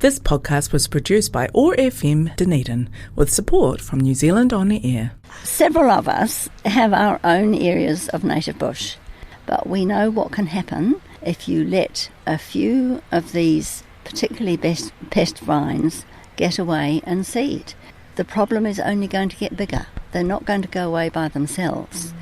This podcast was produced by OAR FM Dunedin with support from New Zealand On Air. Several of us have our own areas of native bush, but we know what can happen if you let a few of these particularly pest vines get away and seed. The problem is only going to get bigger. They're not going to go away by themselves.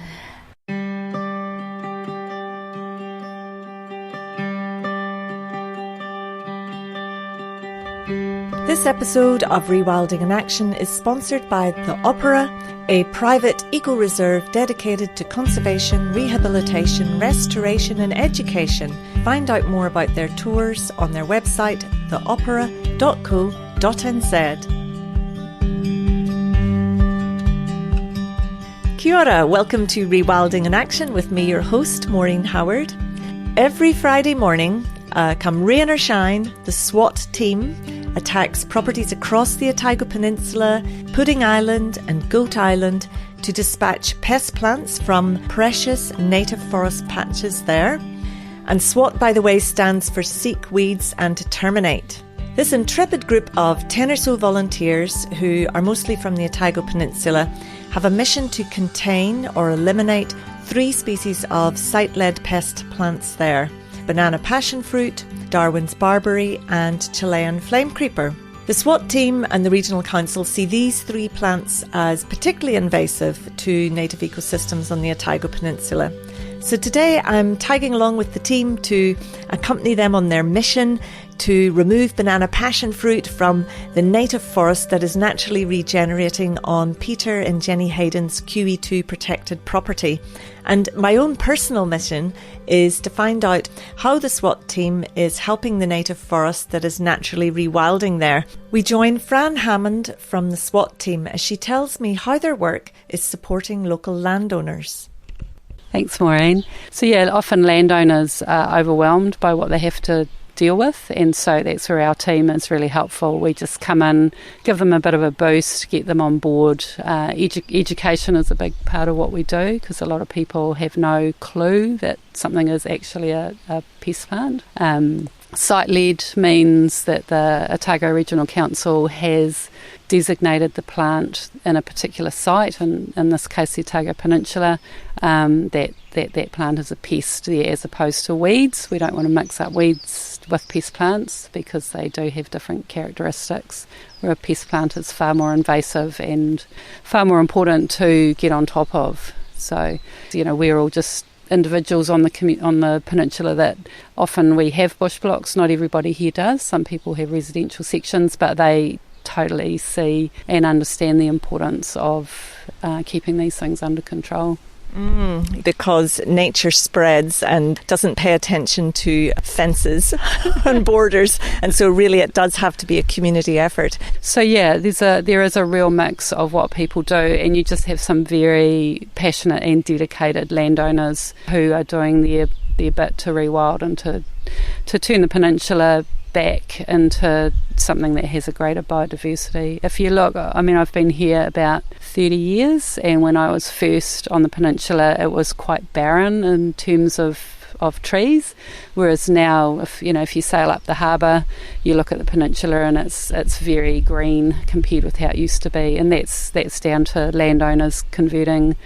This episode of Rewilding in Action is sponsored by The Opera, a private eco-reserve dedicated to conservation, rehabilitation, restoration and education. Find out more about their tours on their website, theopera.co.nz. Kia ora, welcome to Rewilding in Action with me, your host, Maureen Howard. Every Friday morning, come rain or shine, the SWAT team attacks properties across the Otago Peninsula, Pudding Island and Goat Island to dispatch pest plants from precious native forest patches there. And SWAT, by the way, stands for Seek Weeds and to Terminate. This intrepid group of 10 or so volunteers, who are mostly from the Otago Peninsula, have a mission to contain or eliminate 3 species of site-led pest plants there: banana passion fruit, Darwin's barberry and Chilean flame creeper. The SWAT team and the Regional Council see these 3 plants as particularly invasive to native ecosystems on the Otago Peninsula. So today I'm tagging along with the team to accompany them on their mission to remove banana passion fruit from the native forest that is naturally regenerating on Peter and Jenny Hayden's QE2 protected property. And my own personal mission is to find out how the SWAT team is helping the native forest that is naturally rewilding there. We join Fran Hammond from the SWAT team as she tells me how their work is supporting local landowners. Thanks, Maureen. So often landowners are overwhelmed by what they have to deal with, and so that's where our team is really helpful. We just come in, give them a bit of a boost, get them on board. Education is a big part of what we do, because a lot of people have no clue that something is actually a pest plant. Site-led means that the Otago Regional Council has designated the plant in a particular site, and in this case the Otago Peninsula, that plant is a pest there as opposed to weeds. We don't want to mix up weeds with pest plants because they do have different characteristics, where a pest plant is far more invasive and far more important to get on top of. So, we're all just individuals on the peninsula that often we have bush blocks. Not everybody here does. Some people have residential sections, but they totally see and understand the importance of keeping these things under control. Because nature spreads and doesn't pay attention to fences and borders, and so really it does have to be a community effort. So there is a real mix of what people do, and you just have some very passionate and dedicated landowners who are doing their bit to rewild and to turn the peninsula back into something that has a greater biodiversity. If you look, I've been here about 30 years, and when I was first on the peninsula it was quite barren in terms of trees, whereas now if you sail up the harbour, you look at the peninsula and it's very green compared with how it used to be, and that's down to landowners converting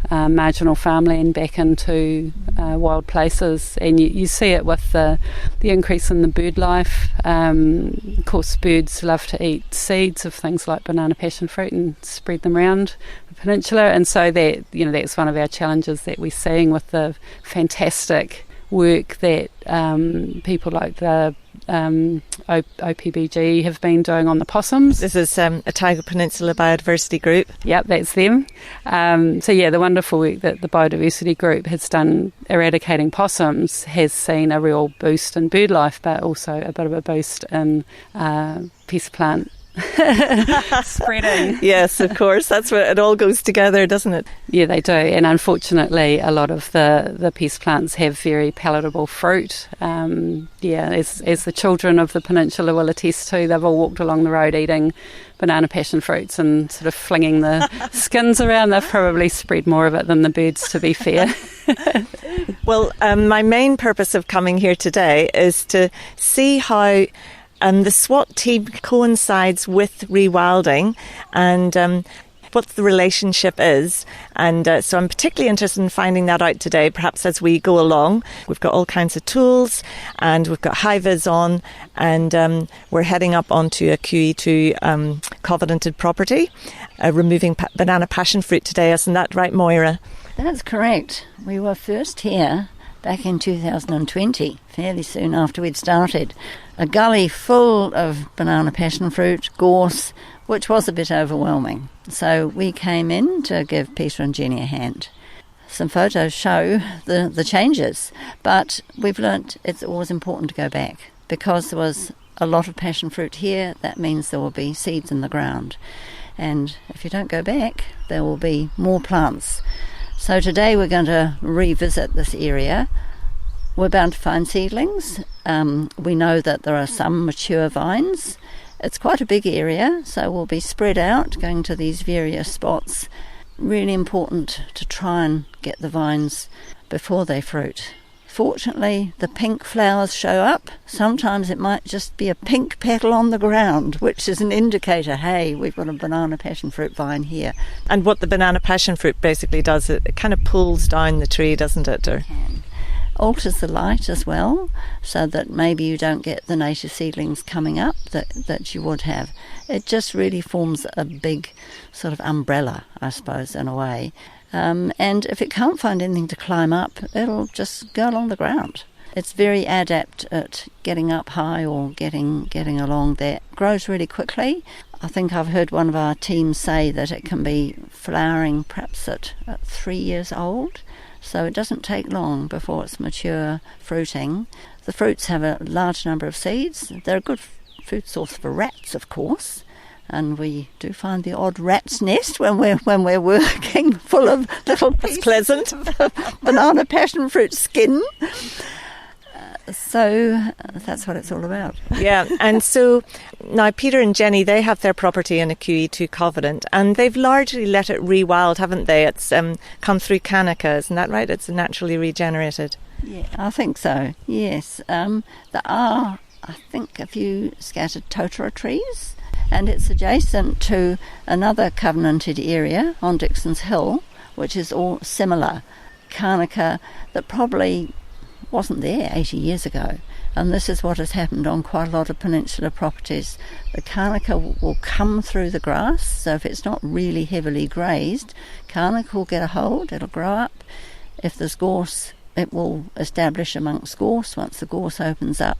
marginal farmland back into wild places. And you see it with the increase in the bird life. Of course, birds love to eat seeds of things like banana passion fruit and spread them around the peninsula, and so that's one of our challenges that we're seeing with the fantastic work that people like the OPBG have been doing on the possums. This is Otago Peninsula Biodiversity Group. Yep, that's them. The wonderful work that the Biodiversity Group has done eradicating possums has seen a real boost in bird life, but also a bit of a boost in pest plant spreading. Yes, of course. That's what it all goes together, doesn't it? Yeah, they do. And unfortunately, a lot of the pest plants have very palatable fruit. As the children of the peninsula will attest to, they've all walked along the road eating banana passion fruits and sort of flinging the skins around. They've probably spread more of it than the birds, to be fair. Well, my main purpose of coming here today is to see how the SWAT team coincides with Rewilding, and what the relationship is. And so I'm particularly interested in finding that out today, perhaps as we go along. We've got all kinds of tools, and we've got high-vis on, and we're heading up onto a QE2 covenanted property, removing banana passion fruit today. Isn't that right, Moira? That's correct. We were first here back in 2020, fairly soon after we'd started. A gully full of banana passion fruit, gorse, which was a bit overwhelming. So we came in to give Peter and Jenny a hand. Some photos show the changes, but we've learnt it's always important to go back. Because there was a lot of passion fruit here, that means there will be seeds in the ground. And if you don't go back, there will be more plants. So today we're going to revisit this area. We're bound to find seedlings. We know that there are some mature vines. It's quite a big area, so we'll be spread out, going to these various spots. Really important to try and get the vines before they fruit. Fortunately, the pink flowers show up. Sometimes it might just be a pink petal on the ground, which is an indicator, hey, we've got a banana passion fruit vine here. And what the banana passion fruit basically does, it kind of pulls down the tree, doesn't it? Or alters the light as well, so that maybe you don't get the native seedlings coming up that you would have. It just really forms a big sort of umbrella, I suppose, in a way. And if it can't find anything to climb up, it'll just go along the ground. It's very adept at getting up high or getting along there. It grows really quickly. I think I've heard one of our team say that it can be flowering perhaps at 3 years old. So it doesn't take long before it's mature fruiting. The fruits have a large number of seeds. They're a good food source for rats, of course. And we do find the odd rat's nest when we're working, full of little pieces of banana passion fruit skin. So that's what it's all about. Yeah, and so now Peter and Jenny, they have their property in a QE2 covenant, and they've largely let it rewild, haven't they? It's come through Kanika, isn't that right? It's naturally regenerated. Yeah, I think so, yes. There are, I think, a few scattered totara trees, and it's adjacent to another covenanted area on Dixon's Hill, which is all similar. Kanika that probably wasn't there 80 years ago, and this is what has happened on quite a lot of peninsular properties. The Kanika will come through the grass, so if it's not really heavily grazed, Kanika will get a hold, it'll grow up. If there's gorse, it will establish amongst gorse once the gorse opens up.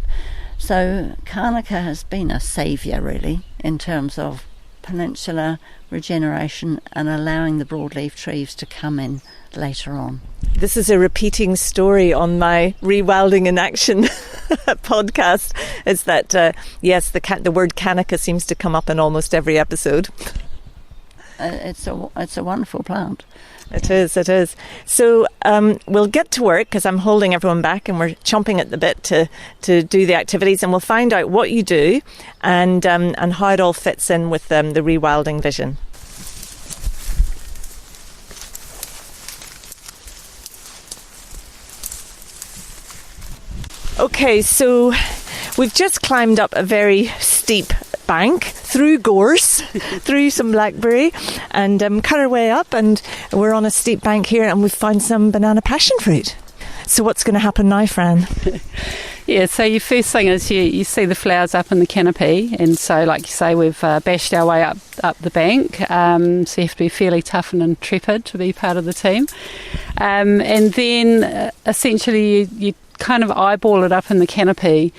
So Kanika has been a saviour, really, in terms of peninsular regeneration and allowing the broadleaf trees to come in later on. This is a repeating story on my Rewilding in Action podcast, is that, yes, the word Kanika seems to come up in almost every episode. It's a wonderful plant. It is. So we'll get to work, because I'm holding everyone back and we're chomping at the bit to do the activities, and we'll find out what you do and how it all fits in with the Rewilding vision. Okay, so we've just climbed up a very steep bank through gorse, through some blackberry, and cut our way up, and we're on a steep bank here, and we've found some banana passion fruit. So what's going to happen now, Fran? Yeah, so your first thing is you see the flowers up in the canopy, and so like you say, we've bashed our way up the bank, so you have to be fairly tough and intrepid to be part of the team. And then essentially you kind of eyeball it up in the canopy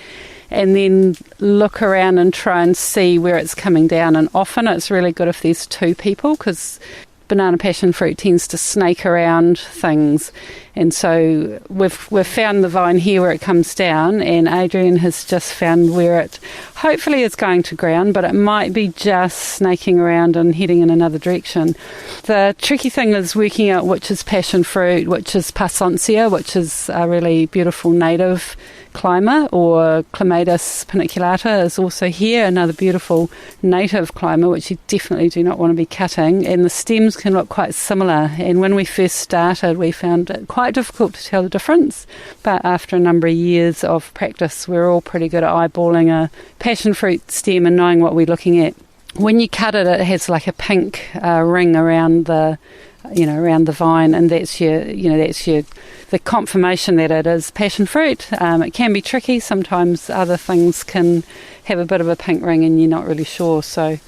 and then look around and try and see where it's coming down. And often it's really good if there's two people, because banana passion fruit tends to snake around things. And so we've found the vine here where it comes down, and Adrian has just found where it hopefully is going to ground, but it might be just snaking around and heading in another direction. The tricky thing is working out which is passion fruit, which is Pasonsia, which is a really beautiful native climber, or Clematis paniculata is also here, another beautiful native climber, which you definitely do not want to be cutting, and the stems can look quite similar, and when we first started we found it quite difficult to tell the difference, but after a number of years of practice we're all pretty good at eyeballing a passion fruit stem and knowing what we're looking at. When you cut it, it has like a pink ring around the vine, and that's the confirmation that it is passion fruit. It can be tricky. Sometimes other things can have a bit of a pink ring and you're not really sure. So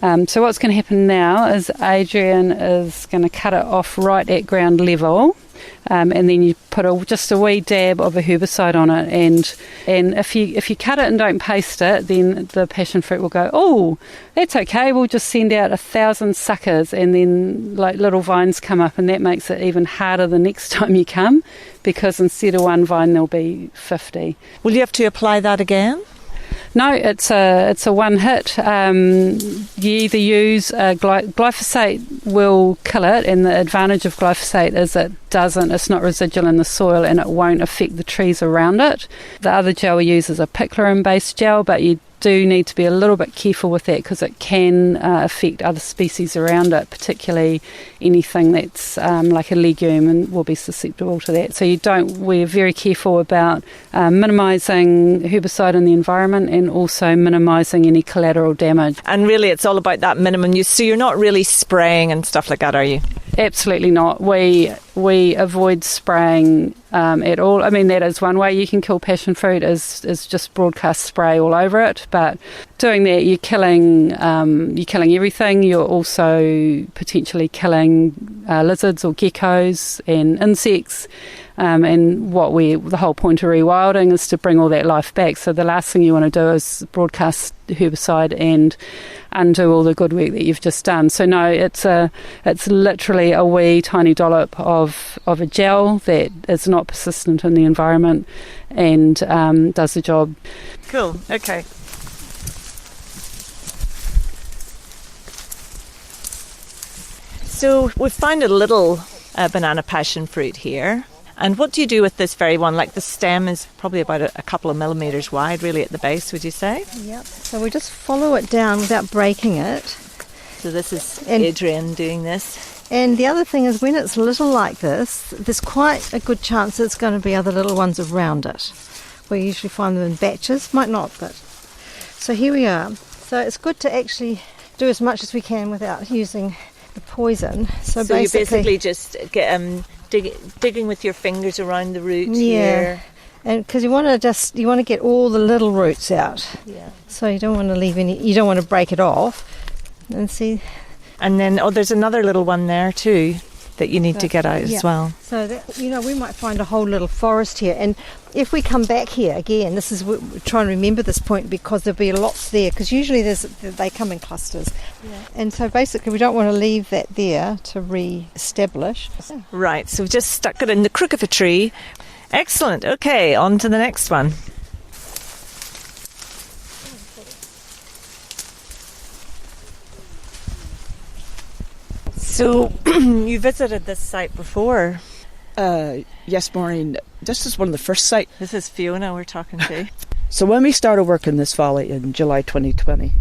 what's going to happen now is Adrian is going to cut it off right at ground level, and then you put just a wee dab of a herbicide on it, and if you cut it and don't paste it, then the passion fruit will go, oh, that's okay, we'll just send out 1,000 suckers, and then like little vines come up, and that makes it even harder the next time you come, because instead of one vine there'll be 50. Will you have to apply that again? No, it's a one hit. You either use glyphosate will kill it, and the advantage of glyphosate is it's not residual in the soil and it won't affect the trees around it. The other gel we use is a picloram-based gel, but you do need to be a little bit careful with that because it can affect other species around it, particularly anything that's like a legume and will be susceptible to that. So we're very careful about minimising herbicide in the environment and also minimising any collateral damage. And really it's all about that minimum use, so you're not really spraying and stuff like that, are you? Absolutely not. We avoid spraying at all. I mean, that is one way you can kill passion fruit is just broadcast spray all over it. But doing that, you're killing everything. You're also potentially killing lizards or geckos and insects. And the whole point of rewilding is to bring all that life back. So the last thing you want to do is broadcast herbicide and undo all the good work that you've just done. So no, it's literally a wee tiny dollop of a gel that is not persistent in the environment and does the job. Cool. Okay. So we've found a little banana passion fruit here. And what do you do with this very one? Like the stem is probably about a couple of millimetres wide, really, at the base, would you say? Yep. So we just follow it down without breaking it. So this is Adrian doing this. And the other thing is when it's little like this, there's quite a good chance there's going to be other little ones around it. We usually find them in batches, might not, but... So here we are. So it's good to actually do as much as we can without using the poison. So you basically just get... digging with your fingers around the root here. And because you want to get all the little roots out. Yeah. So you don't want to leave any. You don't want to break it off. And see. And then there's another little one there too that you need to get out as well. So that, we might find a whole little forest here. And if we come back here again, we're trying to remember this point because there'll be lots there. Because usually they come in clusters. Yeah. And so basically we don't want to leave that there to re-establish. Right, so we've just stuck it in the crook of a tree. Excellent. Okay, on to the next one. So you visited this site before? Yes, Maureen. This is one of the first sites. This is Fiona we're talking to. So when we started work in this valley in July 2020,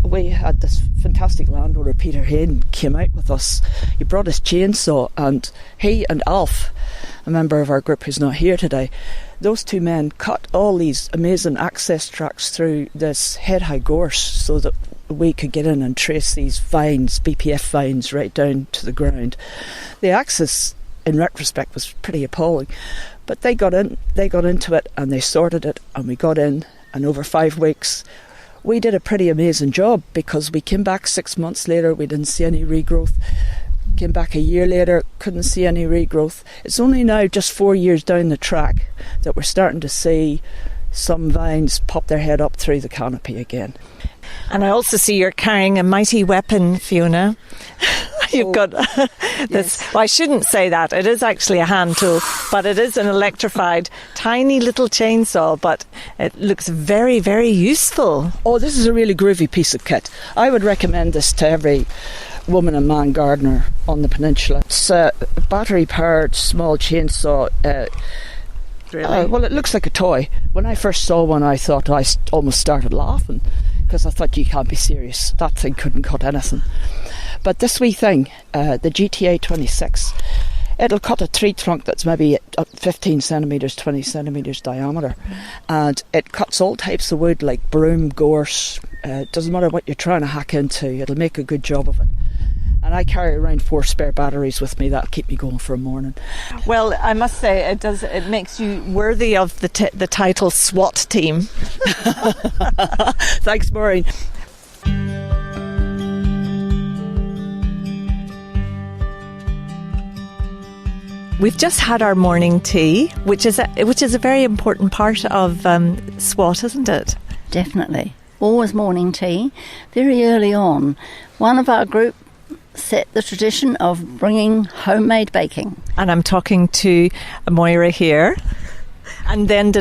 we had this fantastic landowner, Peter Hayden, came out with us. He brought his chainsaw, and he and Alf, a member of our group who's not here today, those two men cut all these amazing access tracks through this head-high gorse so that we could get in and trace these vines, BPF vines, right down to the ground. The access, in retrospect, was pretty appalling. But they got into it and they sorted it, and we got in, and over 5 weeks we did a pretty amazing job because we came back 6 months later, we didn't see any regrowth. Came back a year later, couldn't see any regrowth. It's only now, just 4 years down the track, that we're starting to see some vines pop their head up through the canopy again. And I also see you're carrying a mighty weapon, Fiona. You've got this. Yes. Well, I shouldn't say that. It is actually a hand tool, but it is an electrified, tiny little chainsaw, but it looks very, very useful. Oh, this is a really groovy piece of kit. I would recommend this to every woman and man gardener on the peninsula. It's a battery-powered small chainsaw. Really? Well, it looks like a toy. When I first saw one, I thought I almost started laughing because I thought, you can't be serious. That thing couldn't cut anything. But this wee thing, the GTA 26, it'll cut a tree trunk that's maybe 15 centimetres, 20 centimetres diameter. And it cuts all types of wood like broom, gorse. Doesn't matter what you're trying to hack into, it'll make a good job of it. And I carry around 4 spare batteries with me that'll keep me going for a morning. Well, I must say it makes you worthy of the title SWAT team. Thanks, Maureen. We've just had our morning tea, which is a very important part of SWAT, isn't it? Definitely. Always morning tea. Very early on, one of our group set the tradition of bringing homemade baking. And I'm talking to Moira here. And then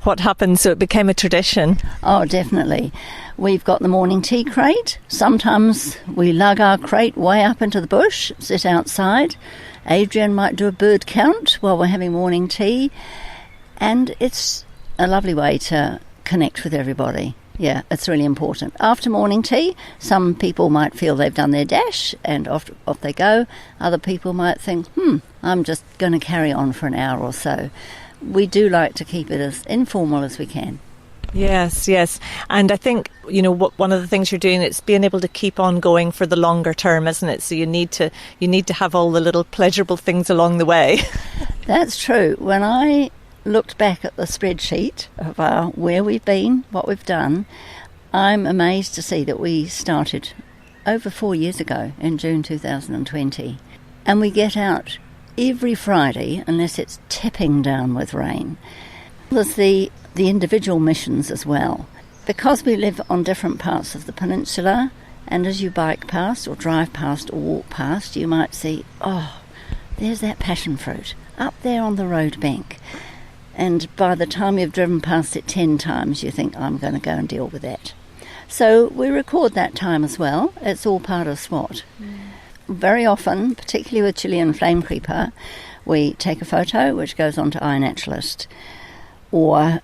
what happened so it became a tradition? Oh, definitely. We've got the morning tea crate. Sometimes we lug our crate way up into the bush, sit outside. Adrian might do a bird count while we're having morning tea. And it's a lovely way to connect with everybody. Yeah, it's really important. After morning tea, some people might feel they've done their dash and off they go. Other people might think, I'm just going to carry on for an hour or so. We do like to keep it as informal as we can. Yes. And I think, one of the things you're doing is being able to keep on going for the longer term, isn't it? So you need to have all the little pleasurable things along the way. That's true. When I looked back at the spreadsheet of where we've been, what we've done, I'm amazed to see that we started over 4 years ago in June 2020. And we get out every Friday, unless it's tipping down with rain. There's the individual missions as well. Because we live on different parts of the peninsula, and as you bike past or drive past or walk past, you might see, there's that passion fruit up there on the road bank. And by the time you've driven past it 10 times, you think, I'm going to go and deal with that. So we record that time as well. It's all part of SWAT. Very often, particularly with Chilean flame creeper, we take a photo which goes on to iNaturalist. Or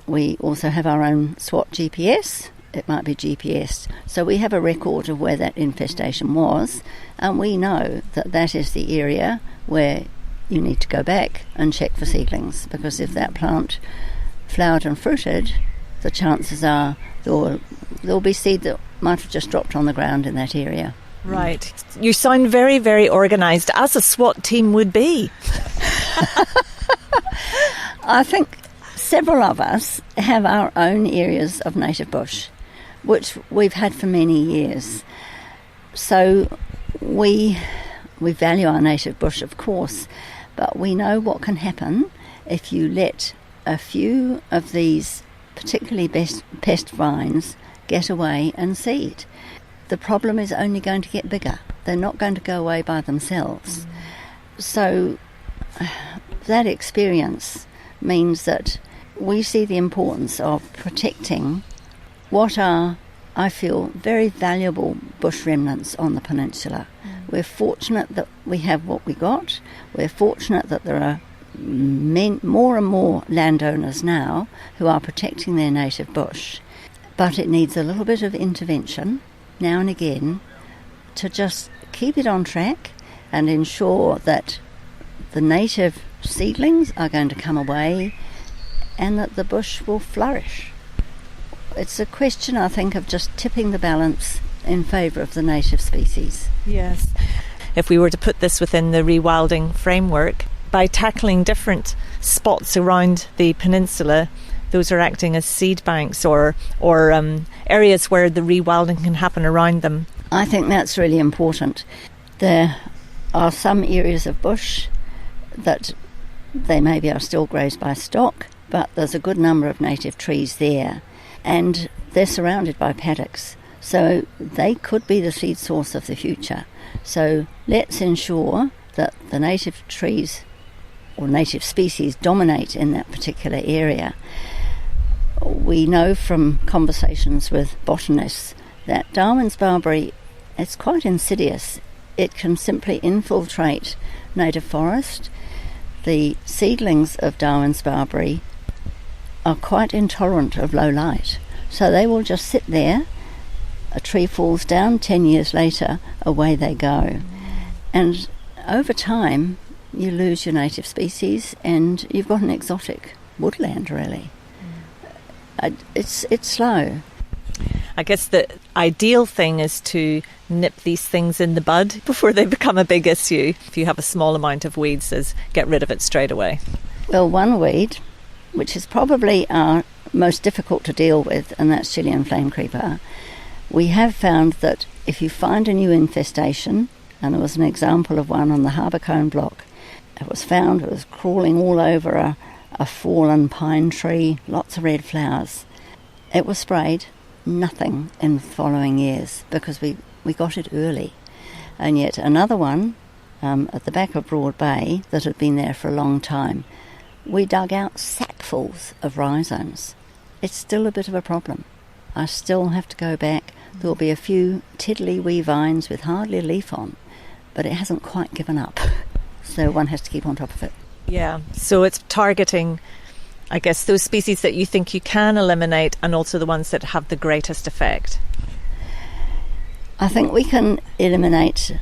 we also have our own SWAT GPS. It might be GPS. So we have a record of where that infestation was, and we know that is the area where you need to go back and check for seedlings, because if that plant flowered and fruited, the chances are there'll be seed that might have just dropped on the ground in that area. Right. You sound very, very organised, as a SWAT team would be. I think several of us have our own areas of native bush, which we've had for many years. So we value our native bush, of course, but we know what can happen if you let a few of these particularly pest vines get away and seed. The problem is only going to get bigger. They're not going to go away by themselves. So that experience means that we see the importance of protecting what are, I feel, very valuable bush remnants on the peninsula. We're fortunate that we have what we got. We're fortunate that there are more and more landowners now who are protecting their native bush. But it needs a little bit of intervention now and again to just keep it on track and ensure that the native seedlings are going to come away and that the bush will flourish. It's a question, I think, of just tipping the balance in favour of the native species. Yes. If we were to put this within the rewilding framework, by tackling different spots around the peninsula, those are acting as seed banks or areas where the rewilding can happen around them. I think that's really important. There are some areas of bush that they maybe are still grazed by stock, but there's a good number of native trees there, and they're surrounded by paddocks, so they could be the seed source of the future. So let's ensure that the native trees or native species dominate in that particular area. We know from conversations with botanists that Darwin's barberry is quite insidious. It can simply infiltrate native forest. The seedlings of Darwin's barberry are quite intolerant of low light, so they will just sit there A tree falls down, 10 years later, away they go. And over time, you lose your native species and you've got an exotic woodland, really. It's slow. I guess the ideal thing is to nip these things in the bud before they become a big issue. If you have a small amount of weeds, is get rid of it straight away. Well, one weed, which is probably our most difficult to deal with, and that's Chilean flame creeper, we have found that if you find a new infestation, and there was an example of one on the Harbour Cone block, it was crawling all over a fallen pine tree, lots of red flowers. It was sprayed, nothing in the following years because we got it early. And yet another one at the back of Broad Bay that had been there for a long time, we dug out sackfuls of rhizomes. It's still a bit of a problem. I still have to go back. There'll be a few tiddly wee vines with hardly a leaf on, but it hasn't quite given up. So one has to keep on top of it. Yeah, so it's targeting, I guess, those species that you think you can eliminate and also the ones that have the greatest effect. I think we can eliminate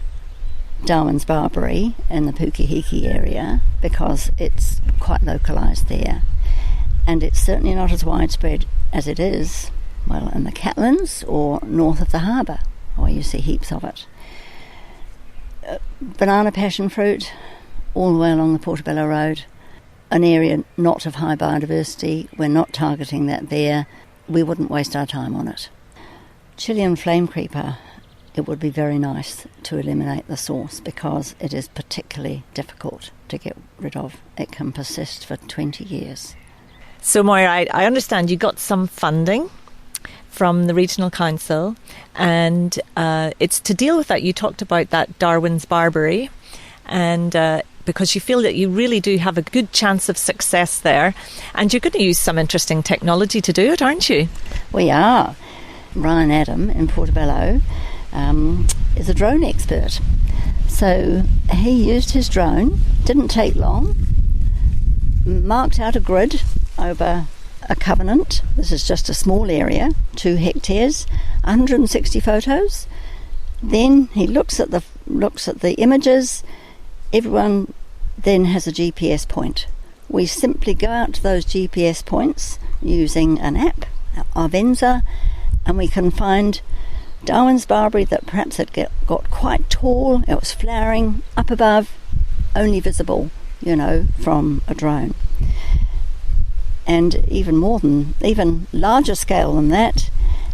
Darwin's barberry in the Pukehiki area because it's quite localised there. And it's certainly not as widespread as it is, well, in the Catlins or north of the harbour, where you see heaps of it. Banana passion fruit, all the way along the Portobello Road, an area not of high biodiversity. We're not targeting that there. We wouldn't waste our time on it. Chilean flame creeper, it would be very nice to eliminate the source because it is particularly difficult to get rid of. It can persist for 20 years. So Moira, I understand you got some funding from the Regional Council, and it's to deal with that. You talked about that Darwin's barberry, and because you feel that you really do have a good chance of success there, and you're going to use some interesting technology to do it, aren't you? We are. Ryan Adam in Portobello is a drone expert. So he used his drone, didn't take long, marked out a grid over a covenant. This is just a small area, 2 hectares, 160 photos. Then he looks at the images. Everyone then has a GPS point. We simply go out to those GPS points using an app, Arvenza, and we can find Darwin's barberry that perhaps had got quite tall. It was flowering up above, only visible, from a drone. And even larger scale than that,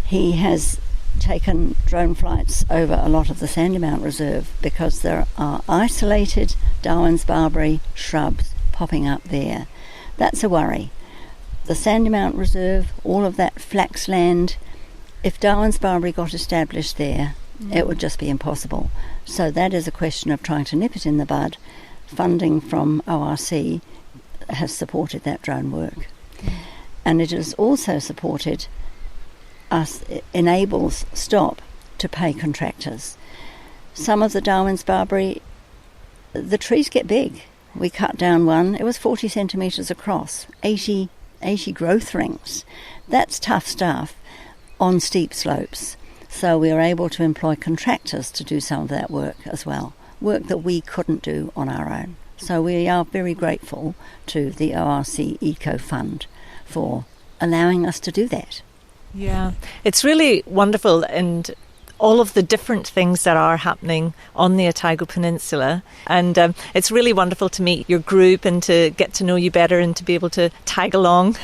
he has taken drone flights over a lot of the Sandy Mount Reserve because there are isolated Darwin's barberry shrubs popping up there. That's a worry. The Sandy Mount Reserve, all of that flax land, if Darwin's barberry got established there, it would just be impossible. So that is a question of trying to nip it in the bud. Funding from ORC has supported that drone work. And it has also supported us, it enables STOP to pay contractors. Some of the Darwin's barberry, the trees get big. We cut down one, it was 40 centimetres across, 80 growth rings. That's tough stuff on steep slopes. So we are able to employ contractors to do some of that work as well, work that we couldn't do on our own. So we are very grateful to the ORC Eco Fund for allowing us to do that. Yeah, it's really wonderful, and all of the different things that are happening on the Otago Peninsula. And it's really wonderful to meet your group and to get to know you better and to be able to tag along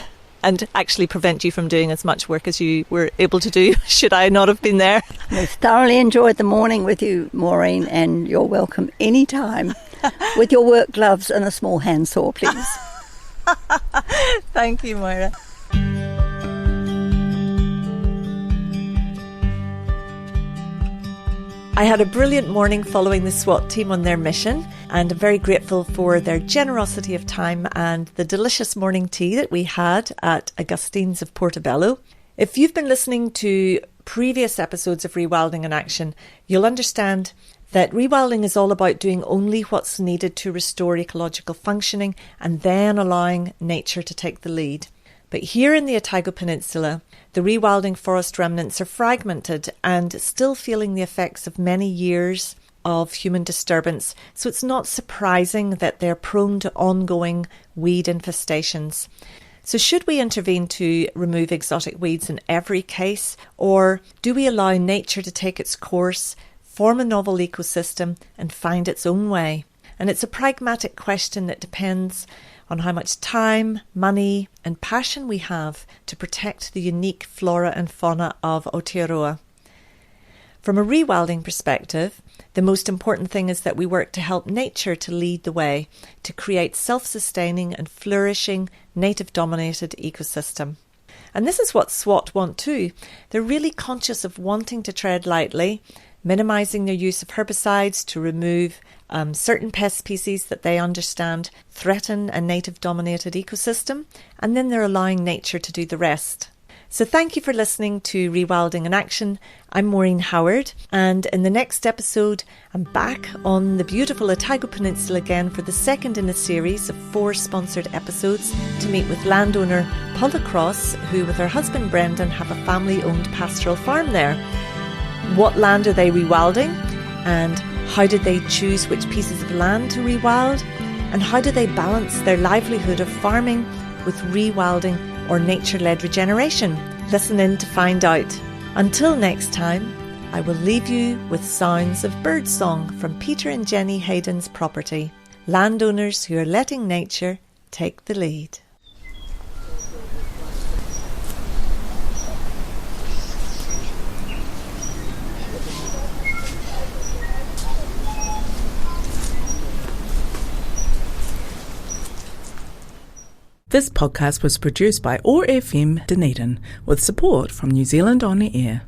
and actually prevent you from doing as much work as you were able to do should I not have been there. We've thoroughly enjoyed the morning with you, Maureen, and you're welcome anytime with your work gloves and a small handsaw, please. Thank you, Moira. I had a brilliant morning following the SWAT team on their mission, and I'm very grateful for their generosity of time and the delicious morning tea that we had at Augustine's of Portobello. If you've been listening to previous episodes of Rewilding in Action, you'll understand that rewilding is all about doing only what's needed to restore ecological functioning and then allowing nature to take the lead. But here in the Otago Peninsula, The rewilding forest remnants are fragmented and still feeling the effects of many years of human disturbance, so it's not surprising that they're prone to ongoing weed infestations. So should we intervene to remove exotic weeds in every case, or do we allow nature to take its course, form a novel ecosystem and find its own way? And it's a pragmatic question that depends on how much time, money and passion we have to protect the unique flora and fauna of Aotearoa. From a rewilding perspective, the most important thing is that we work to help nature to lead the way, to create self-sustaining and flourishing native-dominated ecosystem. And this is what SWAT want too. They're really conscious of wanting to tread lightly, minimising their use of herbicides to remove certain pest species that they understand threaten a native-dominated ecosystem, and then they're allowing nature to do the rest. So thank you for listening to Rewilding in Action. I'm Maureen Howard, and in the next episode, I'm back on the beautiful Otago Peninsula again for the second in a series of 4 sponsored episodes to meet with landowner Paula Cross, who with her husband Brendan have a family-owned pastoral farm there. What land are they rewilding, and how did they choose which pieces of land to rewild, and how do they balance their livelihood of farming with rewilding or nature-led regeneration? Listen in to find out. Until next time, I will leave you with sounds of birdsong from Peter and Jenny Hayden's property, landowners who are letting nature take the lead. This podcast was produced by OAR FM Dunedin with support from New Zealand On the Air.